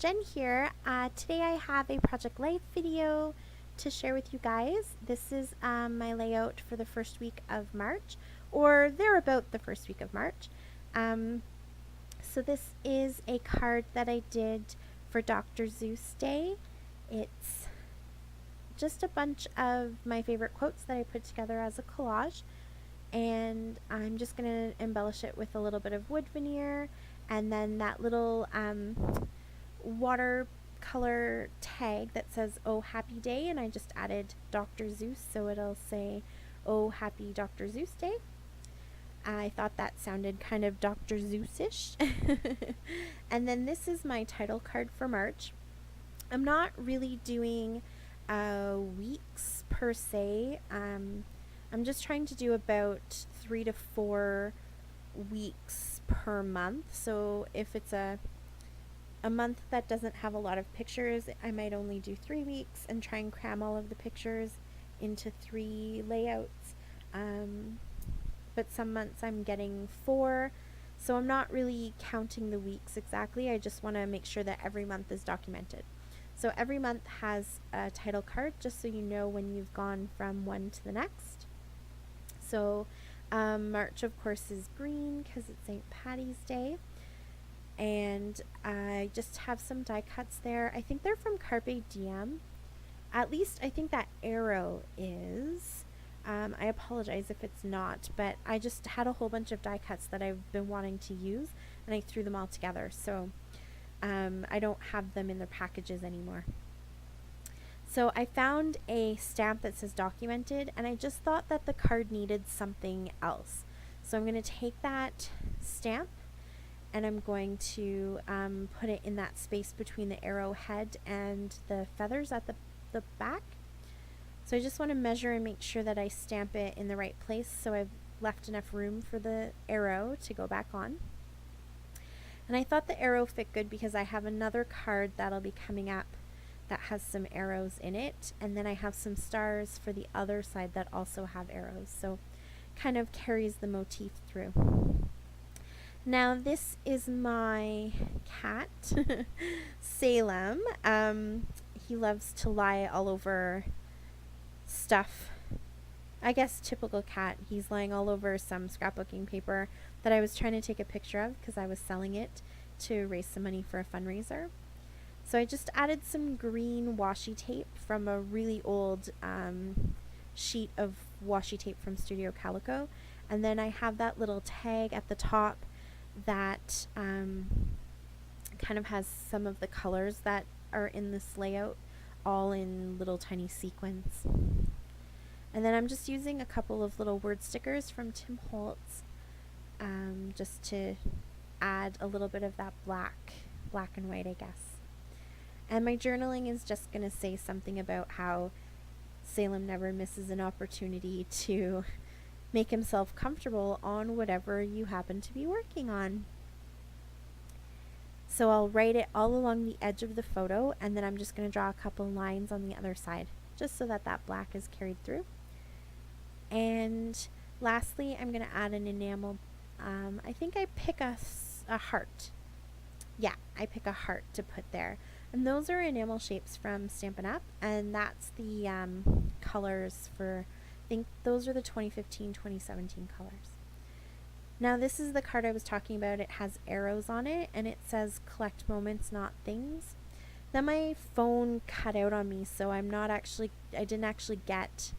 Jen here. Today I have a Project Life video to share with you guys. This is my layout for the first week of March, or thereabout the first week of March. So this is a card that I did for Dr. Seuss Day. It's just a bunch of my favorite quotes that I put together as a collage, and I'm just going to embellish it with a little bit of wood veneer and then that little watercolor tag that says "Oh Happy Day," and I just added Dr. Seuss, so it'll say "Oh Happy Dr. Seuss Day." I thought that sounded kind of Dr. Seuss-ish. And then this is my title card for March. I'm not really doing weeks per se. I'm just trying to do about 3 to 4 weeks per month. So if it's a month that doesn't have a lot of pictures, I might only do 3 weeks and try and cram all of the pictures into 3 layouts. But some months I'm getting 4, so I'm not really counting the weeks exactly. I just want to make sure that every month is documented. So every month has a title card, just so you know when you've gone from one to the next. So March, of course, is green because it's St. Patty's Day. And I just have some die cuts there. I think they're from Carpe Diem. At least I think that arrow is. I apologize if it's not, but I just had a whole bunch of die cuts that I've been wanting to use, and I threw them all together. So I don't have them in their packages anymore. So I found a stamp that says documented, and I just thought that the card needed something else. So I'm going to take that stamp and I'm going to put it in that space between the arrowhead and the feathers at the back. So I just want to measure and make sure that I stamp it in the right place, so I've left enough room for the arrow to go back on. And I thought the arrow fit good because I have another card that'll be coming up that has some arrows in it, and then I have some stars for the other side that also have arrows, so kind of carries the motif through. Now this is my cat, Salem. He loves to lie all over stuff. I guess typical cat. He's lying all over some scrapbooking paper that I was trying to take a picture of because I was selling it to raise some money for a fundraiser. So I just added some green washi tape from a really old sheet of washi tape from Studio Calico, and then I have that little tag at the top that kind of has some of the colors that are in this layout all in little tiny sequins. And then I'm just using a couple of little word stickers from Tim Holtz just to add a little bit of that black and white, I guess. And my journaling is just going to say something about how Salem never misses an opportunity to make himself comfortable on whatever you happen to be working on. So I'll write it all along the edge of the photo, and then I'm just going to draw a couple lines on the other side, just so that that black is carried through. And lastly, I'm going to add an enamel. I think I pick a heart. Yeah, I pick a heart to put there. And those are enamel shapes from Stampin' Up! And that's the colors for, I think those are the 2015-2017 colors. Now this is the card I was talking about. It has arrows on it, and it says "Collect Moments, Not Things." Then my phone cut out on me, so I didn't actually get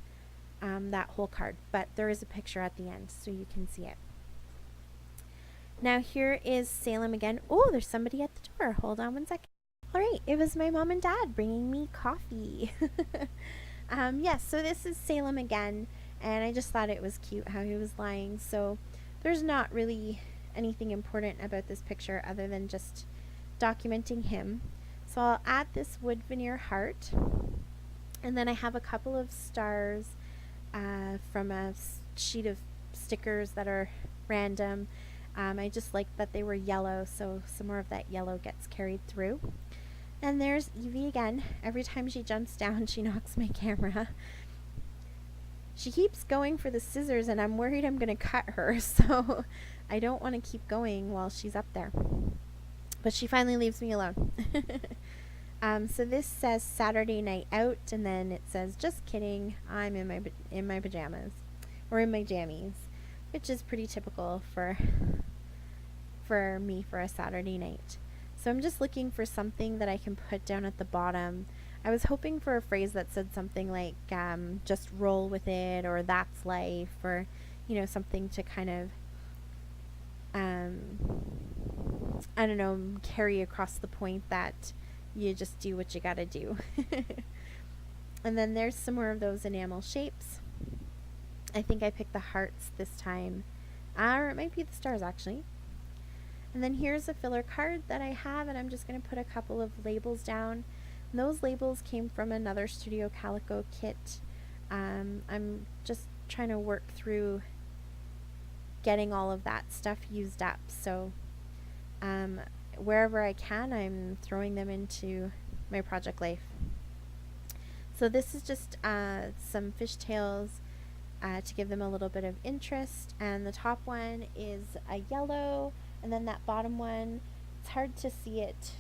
that whole card, but there is a picture at the end, so you can see it. Now here is Salem again. Oh, there's somebody at the door. Hold on one second. All right, it was my mom and dad bringing me coffee. Yes, so this is Salem again, and I just thought it was cute how he was lying. So there's not really anything important about this picture other than just documenting him. So I'll add this wood veneer heart, and then I have a couple of stars from a sheet of stickers that are random. I just liked that they were yellow, so some more of that yellow gets carried through. And there's Evie again. Every time she jumps down, she knocks my camera. She keeps going for the scissors, and I'm worried I'm going to cut her, so I don't want to keep going while she's up there. But she finally leaves me alone. So this says Saturday night out, and then it says, just kidding, I'm in my pajamas, or in my jammies, which is pretty typical for me for a Saturday night. So I'm just looking for something that I can put down at the bottom. I was hoping for a phrase that said something like, just roll with it, or that's life, or, something to kind of, I don't know, carry across the point that you just do what you gotta do. And then there's some more of those enamel shapes. I think I picked the hearts this time, or it might be the stars actually. And then here's a filler card that I have, and I'm just going to put a couple of labels down. And those labels came from another Studio Calico kit. I'm just trying to work through getting all of that stuff used up. So wherever I can, I'm throwing them into my project life. So this is just some fishtails to give them a little bit of interest. And the top one is a yellow, and then that bottom one, it's hard to see it,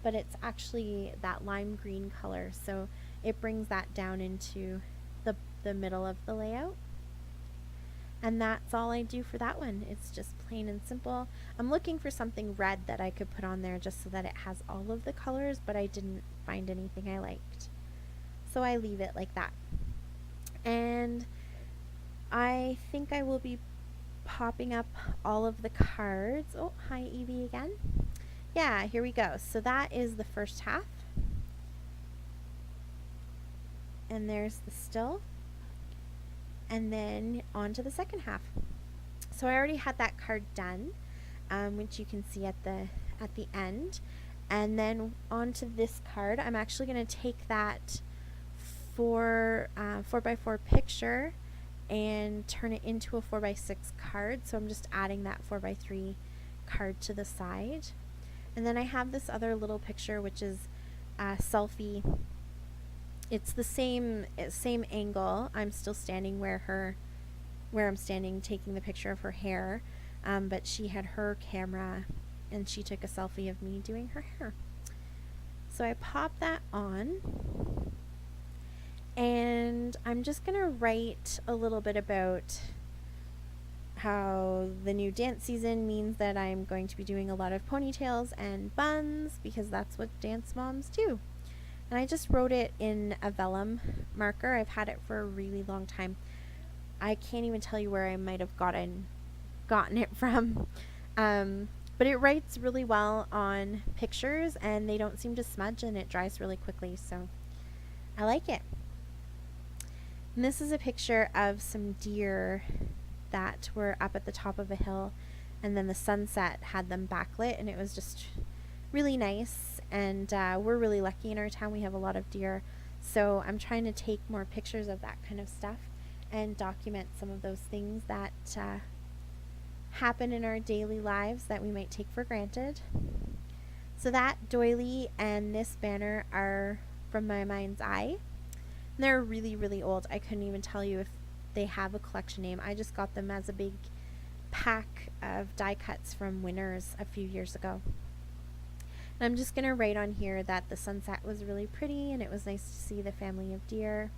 but it's actually that lime green color. So it brings that down into the middle of the layout. And that's all I do for that one. It's just plain and simple. I'm looking for something red that I could put on there just so that it has all of the colors, but I didn't find anything I liked. So I leave it like that. And I think I will be popping up all of the cards. Oh, hi Evie again. Yeah, here we go. So that is the first half. And there's the still. And then on to the second half. So I already had that card done, which you can see at the end. And then onto this card, I'm actually going to take that 4x4 picture and turn it into a 4x6 card. So I'm just adding that 4x3 card to the side. And then I have this other little picture, which is a selfie. It's the same angle. I'm still standing where I'm standing, taking the picture of her hair, but she had her camera and she took a selfie of me doing her hair. So I pop that on, and I'm just gonna write a little bit about how the new dance season means that I'm going to be doing a lot of ponytails and buns, because that's what dance moms do. And I just wrote it in a vellum marker. I've had it for a really long time. I can't even tell you where I might have gotten it from. But it writes really well on pictures, and they don't seem to smudge, and it dries really quickly, so I like it. And this is a picture of some deer that were up at the top of a hill, and then the sunset had them backlit, and it was just really nice. And we're really lucky in our town. We have a lot of deer, so I'm trying to take more pictures of that kind of stuff and document some of those things that happen in our daily lives that we might take for granted. So that doily and this banner are from my mind's eye. And they're really, really old. I couldn't even tell you if they have a collection name. I just got them as a big pack of die cuts from Winners a few years ago. And I'm just going to write on here that the sunset was really pretty, and it was nice to see the family of deer.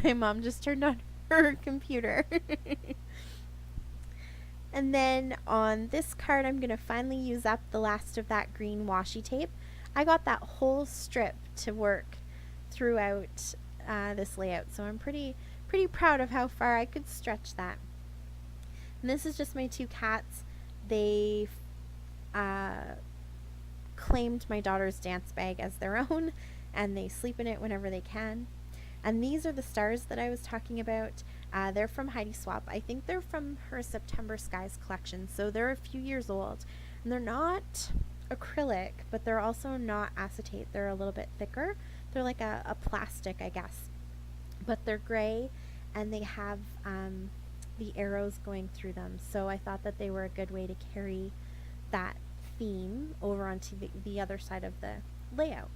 My mom just turned on her computer. And then on this card, I'm going to finally use up the last of that green washi tape. I got that whole strip to work throughout this layout, so I'm pretty proud of how far I could stretch that. And this is just my two cats. They claimed my daughter's dance bag as their own, and they sleep in it whenever they can. And these are the stars that I was talking about. They're from Heidi Swapp. I think they're from her September Skies collection, so they're a few years old. And they're not acrylic, but they're also not acetate. They're a little bit thicker. They're like a plastic, I guess. But they're gray, and they have the arrows going through them, so I thought that they were a good way to carry that theme over onto the other side of the layout.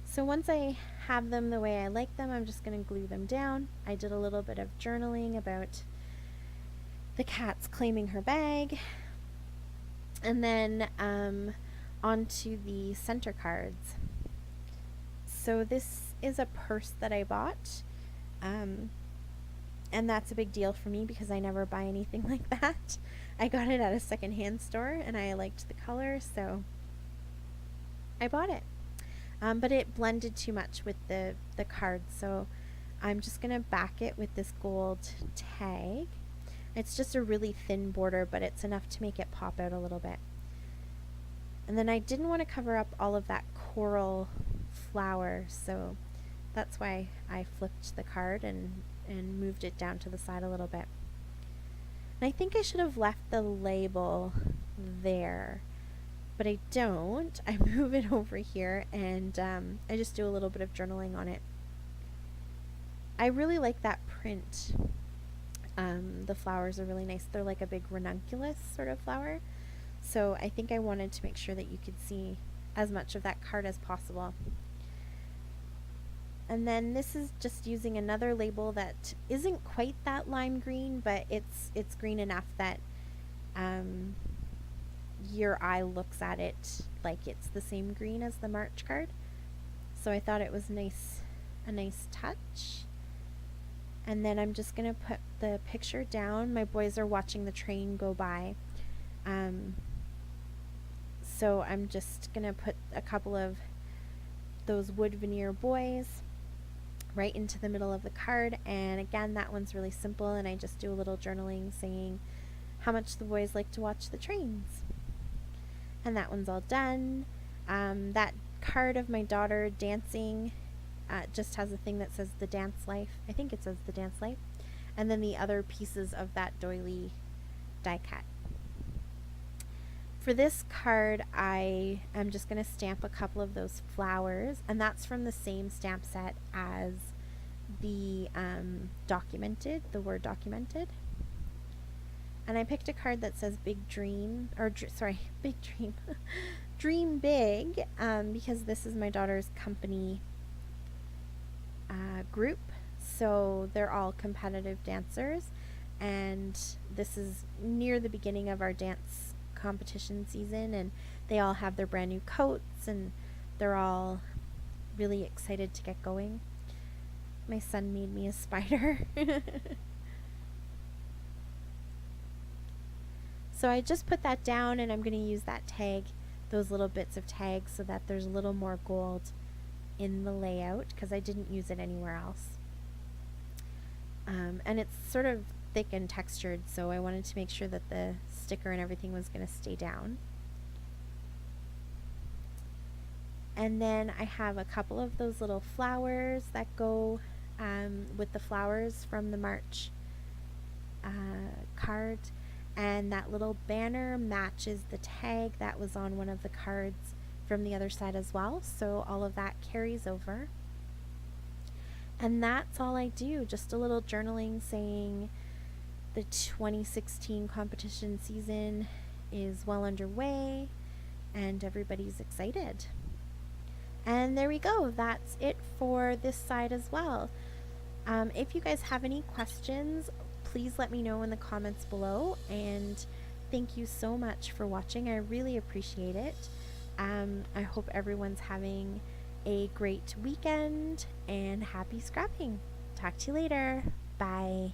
So once I have them the way I like them, I'm just going to glue them down. I did a little bit of journaling about the cat's claiming her bag. And then onto the center cards. So this is a purse that I bought. And that's a big deal for me because I never buy anything like that. I got it at a secondhand store and I liked the color, so I bought it. But it blended too much with the card, so I'm just going to back it with this gold tag. It's just a really thin border, but it's enough to make it pop out a little bit. And then I didn't want to cover up all of that coral flower, so that's why I flipped the card and moved it down to the side a little bit. And I think I should have left the label there, but I don't. I move it over here and I just do a little bit of journaling on it. I really like that print. The flowers are really nice. They're like a big ranunculus sort of flower. So I think I wanted to make sure that you could see as much of that card as possible. And then this is just using another label that isn't quite that lime green, but it's green enough that your eye looks at it like it's the same green as the March card. So I thought it was a nice touch. And then I'm just going to put the picture down. My boys are watching the train go by. So I'm just going to put a couple of those wood veneer boys right into the middle of the card. And again, that one's really simple, and I just do a little journaling saying how much the boys like to watch the trains. And that one's all done. That card of my daughter dancing just has a thing that says the dance life. I think it says the dance life. And then the other pieces of that doily die cut. For this card, I am just going to stamp a couple of those flowers, and that's from the same stamp set as the documented, the word documented. And I picked a card that says big dream, or big dream, dream big, because this is my daughter's company group. So they're all competitive dancers, and this is near the beginning of our dance competition season, and they all have their brand new coats and they're all really excited to get going. My son made me a spider. So I just put that down, and I'm going to use that tag, those little bits of tag, so that there's a little more gold in the layout because I didn't use it anywhere else. And it's sort of thick and textured, so I wanted to make sure that the sticker and everything was going to stay down. And then I have a couple of those little flowers that go with the flowers from the March card, and that little banner matches the tag that was on one of the cards from the other side as well, so all of that carries over. And that's all I do, just a little journaling saying the 2016 competition season is well underway and everybody's excited. And there we go. That's it for this side as well. If you guys have any questions, please let me know in the comments below. And thank you so much for watching. I really appreciate it. I hope everyone's having a great weekend and happy scrapping. Talk to you later. Bye.